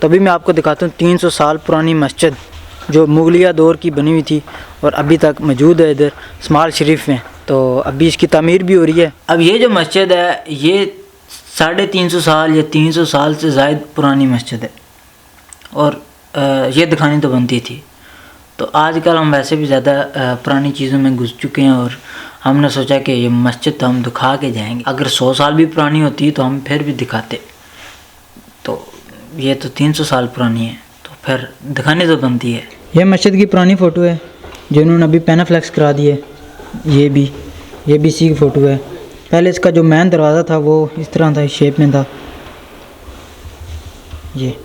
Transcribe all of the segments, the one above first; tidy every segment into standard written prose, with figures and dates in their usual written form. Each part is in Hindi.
तभी मैं आपको दिखाता हूँ 300 साल पुरानी मस्जिद जो मुगलिया दौर की बनी हुई थी और अभी तक मौजूद है इधर स्माल शरीफ में। तो अभी इसकी तामीर भी हो रही है। अब ये जो मस्जिद है ये 350 साल या 300 साल से ज़ायद पुरानी मस्जिद है और ये दिखानी तो बनती थी। तो आजकल हम वैसे भी ज़्यादा पुरानी चीज़ों में घुस चुके हैं और हमने सोचा कि ये मस्जिद तो हम दिखा के जाएंगे। अगर 100 साल भी पुरानी होती तो हम फिर भी दिखाते। तो ये तो 300 साल पुरानी है तो फिर दिखानी तो बनती है। ये मस्जिद की पुरानी फ़ोटो है जो इन्होंने अभी पैनाफ्लेक्स करा दी है। ये भी इसी की फ़ोटो है। पहले इसका जो मेन दरवाज़ा था वो इस तरह था, इस शेप में था। ये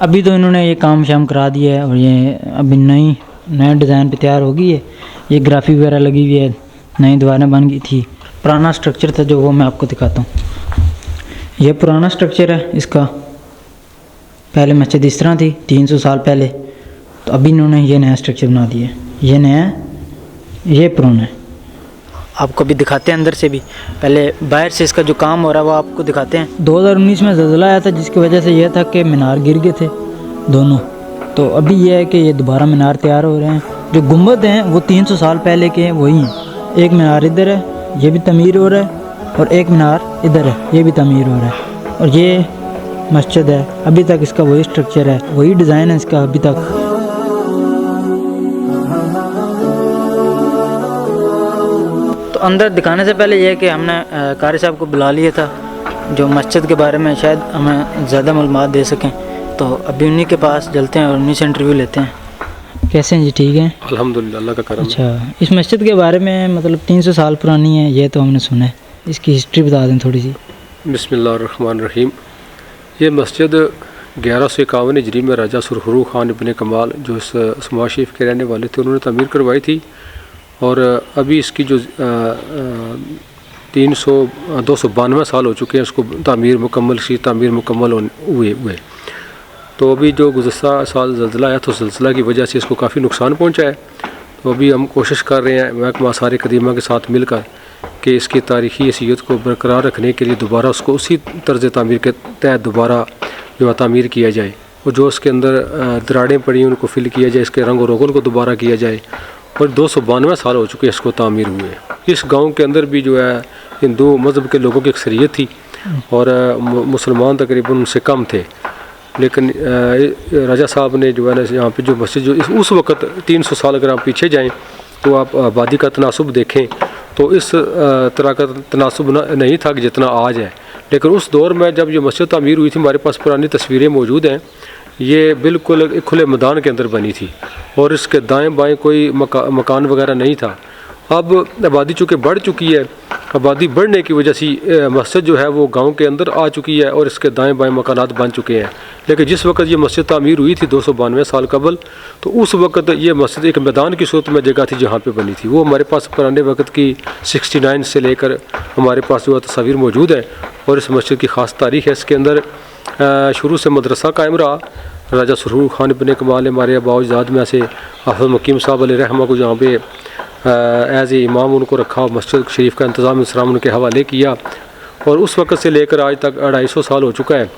अभी तो इन्होंने ये काम शाम करा दिया है और ये अभी नए डिज़ाइन पे तैयार हो गई है। ये ग्राफिक वगैरह लगी हुई है, नई दीवारें बन गई थी। पुराना स्ट्रक्चर था जो वो मैं आपको दिखाता हूँ। ये पुराना स्ट्रक्चर है इसका। पहले मस्जिद इस तरह थी 300 साल पहले, तो अभी इन्होंने ये नया स्ट्रक्चर बना दिया है। ये नया है, ये पुराना है। आपको भी दिखाते हैं अंदर से भी। पहले बाहर से इसका जो काम हो रहा है वो आपको दिखाते हैं। 2019 में ज़लज़ला आया था जिसकी वजह से यह था कि मीनार गिर गए थे दोनों। तो अभी यह है कि ये दोबारा मीनार तैयार हो रहे हैं। जो गुंबद हैं वो 300 साल पहले के हैं, वही हैं। एक मीनार इधर है, ये भी तमीर हो रहा है, और एक मीनार इधर है, ये भी तमीर हो रहा है। और ये मस्जिद है, अभी तक इसका वही स्ट्रक्चर है, वही डिज़ाइन है इसका अभी तक। तो अंदर दिखाने से पहले यह कि हमने कारी साहब को बुला लिया था जो मस्जिद के बारे में शायद हमें ज़्यादा मालूमात दे सकें। तो अभी उन्हीं के पास चलते हैं और उन्हीं से इंटरव्यू लेते हैं। कैसे हैं जी? ठीक हैं अल्हम्दुलिल्लाह, अल्लाह का करम। अच्छा, इस मस्जिद के बारे में मतलब 300 साल पुरानी है ये तो हमने सुना है, इसकी हिस्ट्री बता दें थोड़ी सी। बिस्मिल्लाहिर्रहमानिर्रहीम। ये मस्जिद 1151 हिजरी में राजा सुरखरू खान इब्न कमाल जो इस स्माल शरीफ के रहने वाले थे उन्होंने तमीर करवाई थी। और अभी इसकी जो 292 साल हो चुके हैं इसको तामीर मुकम्मल हुए। तो अभी जो गुज़श्ता साल ज़लज़ला आया तो ज़लज़ला की वजह से इसको काफ़ी नुकसान पहुंचा है। तो अभी हम कोशिश कर रहे हैं महकमा आसार कदीमा के साथ मिलकर कि इसकी तारीख़ी हैसियत को बरकरार रखने के लिए दोबारा उसको उसी तर्ज़ तामीर के तहत दोबारा जो है तामीर किया जाए और जो उसके अंदर दरारें पड़ी हैं उनको फिल किया जाए, इसके रंग और रोगन को दोबारा किया जाए। और 292 साल हो चुके हैं इसको तामीर हुए। इस गाँव के अंदर भी जो है हिंदू मज़हब के लोगों की अक्सरियत थी और मुसलमान तकरीबन उनसे कम थे। लेकिन राजा साहब ने जो है ना यहाँ पे जो मस्जिद जो उस वक़्त 300 साल अगर आप पीछे जाएं तो आप आबादी का तनासुब देखें तो इस तरह का तनासुब नहीं था कि जितना आज है। लेकिन उस दौर में जब ये मस्जिद तामीर हुई थी हमारे पास पुरानी तस्वीरें मौजूद हैं। ये बिल्कुल एक खुले मैदान के अंदर बनी थी और इसके दाएँ बाएँ कोई मकान वगैरह नहीं था। अब आबादी चूँकि बढ़ चुकी है, आबादी बढ़ने की वजह से मस्जिद जो है वो गांव के अंदर आ चुकी है और इसके दाएं बाएं मकानात बन चुके हैं। लेकिन जिस वक्त ये मस्जिद तामीर हुई थी 292 साल कबल, तो उस वक्त ये मस्जिद एक मैदान की सूरत में जगह थी जहाँ पे बनी थी। वो हमारे पास पुराने वक्त की 69 से लेकर हमारे पास जो है तस्वीर मौजूद है और इस मस्जिद की ख़ास तारीख़ है। इसके अंदर शुरू से मदरसा कायम रहा। राजा सुरखरू खान इब्न कमाल ने हमारे बाउजाद में से हाफ़िज़ मकीम साहब अलैहिर्रहमा को जहाँ पे एज़ ए इमाम उनको रखा, मस्जिद शरीफ का इंतज़ाम इस्लाम उनके हवाले किया और उस वक़्त से लेकर आज तक 250 साल हो चुका है।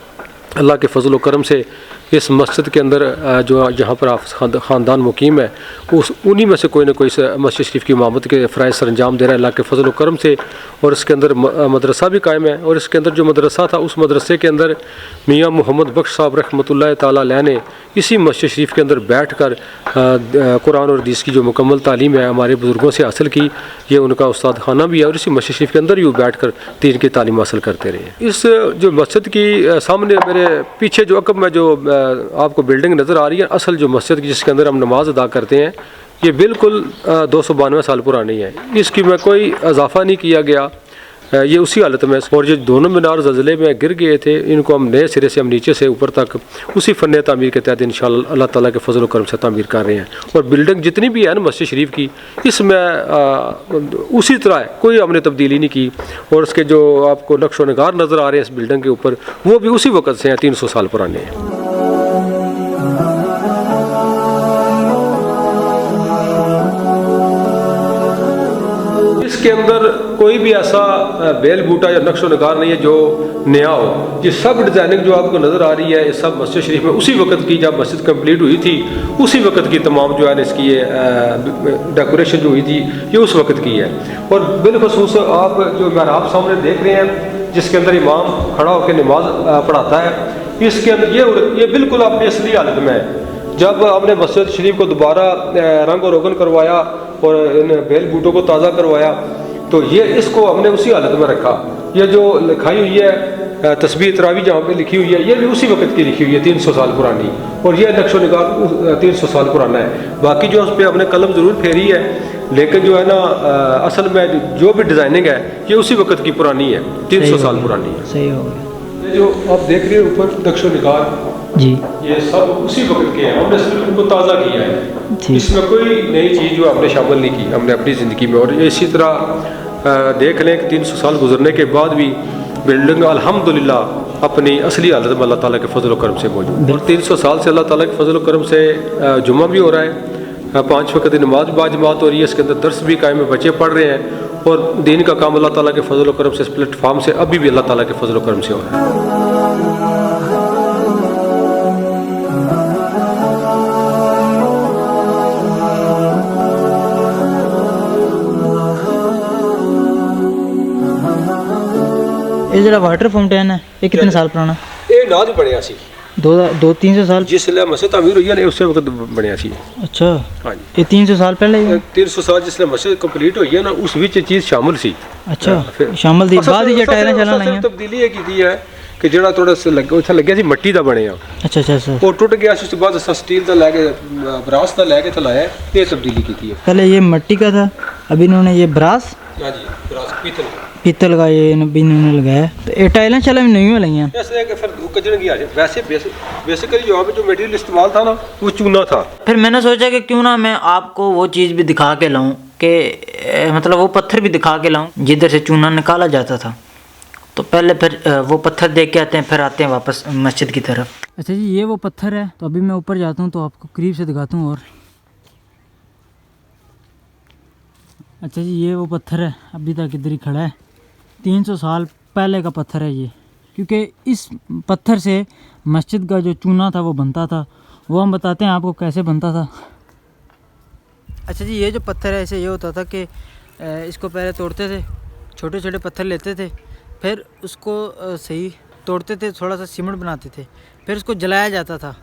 अल्लाह के फजल व करम से इस मस्जिद के अंदर जो जहाँ पर हाफ़िज़ ख़ानदान मुकीम है उन्हीं में से कोई ना कोई मस्जिद शरीफ की इमामत के फ़राइज़ सरअंजाम दे रहा है अल्लाह के फजल व करम से। और इसके अंदर मदरसा भी कायम है और इसके अंदर जो मदरसा था उस मदरसे के अंदर मियाँ मोहम्मद बख्श साहब रहमतुल्लाह ताला अलैह ने इसी मस्जिद शरीफ के अंदर बैठ कर कुरान और हदीस की जो मुकम्मल तालीम है हमारे बुज़ुर्गों से हासिल की। ये उनका उस्ताद खाना भी है और इसी मस्जिद शरीफ के अंदर ही वो बैठ कर दीन की तालीम हासिल करते रहे। इस जो मस्जिद की सामने मेरे पीछे जो अकब में जो आपको बिल्डिंग नज़र आ रही है, असल जो मस्जिद की जिसके अंदर हम नमाज अदा करते हैं, ये बिल्कुल 292 साल पुरानी है। इसकी में कोई इजाफा नहीं किया गया, ये उसी हालत में। और जो दोनों मीनार ज़लज़ले में गिर गए थे इनको हम नए सिरे से हम नीचे से ऊपर तक उसी फ़न तामीर के तहत इंशाअल्लाह अल्लाह ताला के फजल व करम से तामीर कर रहे हैं। और बिल्डिंग जितनी भी है ना मस्जिद शरीफ की, इसमें उसी तरह है, कोई हमने तब्दीली नहीं की। और उसके जो आपको नक्श व नगार नज़र आ रहे हैं इस बिल्डिंग के ऊपर वो भी उसी वक़्त से हैं, 300 साल पुराने हैं। इसके अंदर कोई भी ऐसा बेल बूटा या नक्शो नगार नहीं है जो नया हो। ये सब डिज़ाइनिंग जो आपको नज़र आ रही है, ये सब मस्जिद शरीफ में उसी वक्त की, जब मस्जिद कंप्लीट हुई थी उसी वक्त की तमाम जो है इसकी ये डेकोरेशन जो हुई थी ये उस वक्त की है। और बिलखसूस आप जो महराब सामने देख रहे हैं जिसके अंदर इमाम खड़ा होकर नमाज पढ़ाता है, इसके अंदर ये बिल्कुल अपनी असली हालत में है। जब हमने मस्जिद शरीफ को दोबारा रंग और रोगन करवाया और इन बेल बूटों को ताज़ा करवाया तो ये इसको हमने उसी हालत में रखा। ये जो लिखाई हुई है तस्बीह तरावी जहाँ पे लिखी हुई है, ये भी उसी वक्त की लिखी हुई है 300 साल पुरानी, और ये नक्शो निगार 300 साल पुराना है। बाकी जो उस पर हमने कलम ज़रूर फेरी है, लेकिन जो है ना असल में जो भी डिज़ाइनिंग है ये उसी वक्त की पुरानी है, 300 साल पुरानी है। सही हो गया। ये जो आप देख रहे हैं ऊपर नक्शो निगार जी, ये सब उसी वक्त के हैं, हमने सिर्फ उनको ताज़ा किया है, इसमें कोई नई चीज़ जो हमने शामिल नहीं की हमने अपनी ज़िंदगी में। और इसी तरह देख लें कि 300 साल गुजरने के बाद भी बिल्डिंग अल्हम्दुलिल्लाह अपनी असली हालत में अल्लाह ताला के फजल करम से मौजूद। और 300 साल से अल्लाह ताला के फजल करम से जुम्मा भी हो रहा है, 5 वक्त की नमाज बाजमात हो रही है, इसके अंदर दर्स भी कायम है, बच्चे पढ़ रहे हैं, और दीन का काम अल्लाह ताला के फजल करम से इस प्लेटफार्म से अभी भी अल्लाह ताला के फजल करम से हो रहा है। ये जरा वाटर फाउंटेन है, ये कितने साल पुराना? ये नाज बनया सी 200-300 साल जिसले मस्जिद तामीर हुई है ना उससे वक्त बनया सी। अच्छा, हाँ जी, ये 300 साल पहले ही? 300 साल जिसले मस्जिद कंप्लीट हुई है ना उस विच चीज़ शामिल सी। अच्छा, शामिल थी बाद ही टाइलें चलन लगी। तब्दीली ये की है कि ਜਿਹੜਾ थोड़ा ਉੱਥੇ ਲੱਗਿਆ ਸੀ ਮਿੱਟੀ ਦਾ ਬਣਿਆ। अच्छा अच्छा, ਉਹ ਟੁੱਟ ਗਿਆ ਸੀ, ਉਸ ਤੋਂ ਬਾਅਦ ਅਸਾਂ ਸਟੀਲ ਦਾ ਲੈ ਕੇ ਬਰਾਸ ਦਾ ਲੈ ਕੇ ਤੇ ਲਾਇਆ, ਇਹ ਤਬਦੀਲੀ ਕੀਤੀ ਹੈ। पहले ये मिट्टी का था, अभी इन्होंने ये ब्रास हाँ जी, बरास पीतल का ये भी इन्होंने लगाया, तो ये टाइलें चलन नहीं हो लगी हैं। ऐसे कि फिर कजन की आ जाए। वैसे बेसिकली यहाँ पे जो मटेरियल इस्तेमाल था ना वो चूना था। फिर मैंने सोचा कि क्यों ना मैं आपको वो चीज़ भी दिखा के लाऊं कि मतलब वो पत्थर भी दिखा के लाऊं जिधर से चूना निकाला जाता था। तो पहले फिर वो पत्थर देख के आते हैं, फिर आते हैं वापस मस्जिद की तरफ। अच्छा जी, ये वो पत्थर है, तो अभी मैं ऊपर जाता हूँ तो आपको करीब से दिखाता हूँ। और अच्छा जी, ये वो पत्थर है, अभी तक इधर ही खड़ा है, 300 साल पहले का पत्थर है ये, क्योंकि इस पत्थर से मस्जिद का जो चूना था वो बनता था। वो हम बताते हैं आपको कैसे बनता था। अच्छा जी, ये जो पत्थर है ऐसे ये होता था कि इसको पहले तोड़ते थे, छोटे छोटे पत्थर लेते थे, फिर उसको सही तोड़ते थे, थोड़ा सा सीमेंट बनाते थे, फिर उसको जलाया जाता था।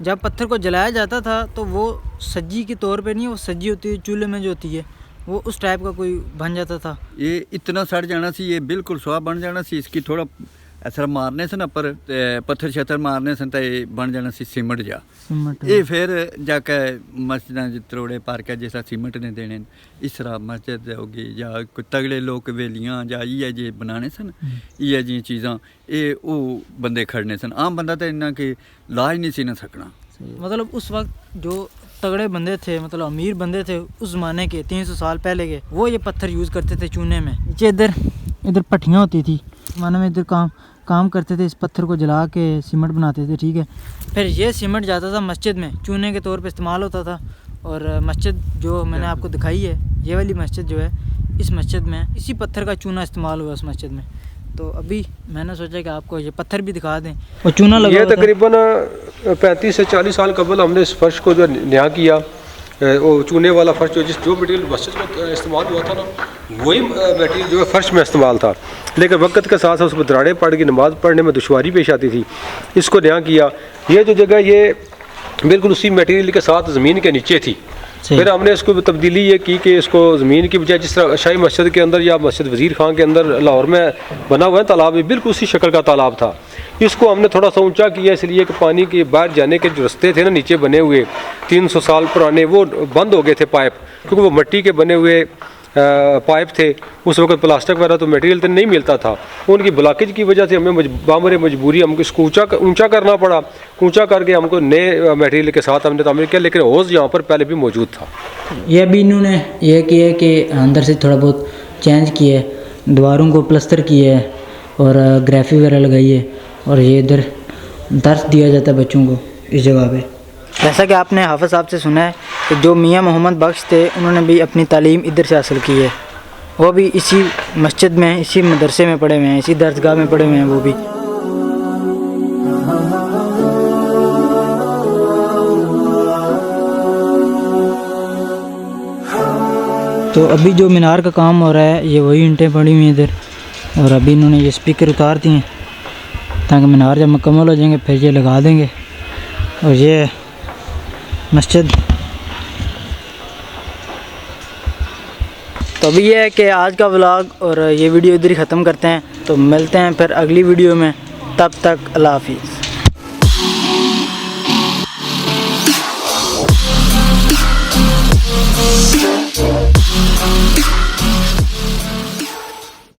जब पत्थर को जलाया जाता था तो वो सज्जी के तौर पे नहीं, वो सज्जी होती है चूल्हे में जो होती है, वो उस टाइप का कोई बन जाता था। ये इतना सड़ जाना सी, ये बिल्कुल सुहा बन जाना सी। इसकी थोड़ा असर मारने से ना पर पत्थर शत्थर मारने से तो ये बन जाना सी सीमेंट जा। ये फिर जाके मस्जिद त्रोड़े पार्क जैसा सीमेंट ने देने, इस तरह मस्जिद होगी या कोई तगड़े लोग वेलियाँ या ये जे बनाने सन, ये जी चीज़ां ये वो बंदे खड़ने सन। आम बंदा तो इन्ना कि लाज नहीं सी ना सकना। मतलब उस वक्त जो तगड़े बंदे थे, मतलब अमीर बंदे थे उस ज़माने के, 300 साल पहले के, वो ये पत्थर यूज़ करते थे चूने में। नीचे इधर पट्टियाँ होती थी, मानो में इधर काम करते थे, इस पत्थर को जला के सीमेंट बनाते थे, ठीक है। फिर ये सीमेंट जाता था मस्जिद में, चूने के तौर पे इस्तेमाल होता था। और मस्जिद जो मैंने आपको दिखाई है, ये वाली मस्जिद जो है, इस मस्जिद में इसी पत्थर का चूना इस्तेमाल हुआ उस मस्जिद में। तो अभी मैंने सोचा कि आपको ये पत्थर भी दिखा दें। और चूना लगा ये तकरीबन 35 से 40 साल कबल हमने इस फर्श को जो नया किया, वो चूने वाला फर्श जो मटेरियल मस्जिद में इस्तेमाल हुआ था ना, वही मटेरियल जो है फर्श में इस्तेमाल था। लेकिन वक्त के साथ साथ उसमें दरारें पड़ गई, नमाज पढ़ने में दुश्वारी पेश आती थी, इसको नया किया। ये जो जगह ये बिल्कुल उसी मटेरियल के साथ ज़मीन के नीचे थी। फिर हमने इसको तब्दीली ये की कि इसको ज़मीन की बजाय, जिस तरह शाही मस्जिद के अंदर या मस्जिद वज़ीर खान के अंदर लाहौर में बना हुआ है तालाब, बिल्कुल उसी शक्ल का तालाब था। इसको हमने थोड़ा सा ऊंचा किया इसलिए कि पानी के बाहर जाने के जो रास्ते थे ना नीचे बने हुए 300 साल पुराने, वो बंद हो गए थे पाइप, क्योंकि वो मिट्टी के बने हुए पाइप थे। उस वक्त प्लास्टिक वगैरह तो मटेरियल तो नहीं मिलता था, उनकी ब्लॉकेज की वजह से हमें बामरे मजबूरी हमको इसको ऊंचा करना पड़ा। ऊंचा करके हमको नए मटेरियल के साथ हमने तामीर किया, लेकिन हौज़ यहाँ पर पहले भी मौजूद था। ये अभी इन्होंने यह किया है कि अंदर से थोड़ा बहुत चेंज किया है, दीवारों को प्लस्तर किया है और ग्राफी वगैरह लगाई है, और ये इधर दर्स दिया जाता है बच्चों को इस जगह पे। जैसा कि आपने हाफ़िज़ साहब से सुना है कि जो मियाँ मोहम्मद बख्श थे, उन्होंने भी अपनी तालीम इधर से हासिल की है। वो भी इसी मस्जिद में, इसी मदरसे में पढ़े हुए हैं, इसी दरसगाह में पढ़े हुए हैं वो भी। तो अभी जो मीनार का काम हो रहा है, ये वही ईंटें पड़ी हुई हैं इधर, और अभी इन्होंने ये स्पीकर उतार दिए हैं ताकि मीनार जब मुकम्मल हो जाएंगे फिर ये लगा देंगे। और ये मस्जिद। तो अभी ये है कि आज का व्लॉग और ये वीडियो इधर ही ख़त्म करते हैं। तो मिलते हैं फिर अगली वीडियो में, तब तक अल्लाह हाफिज़।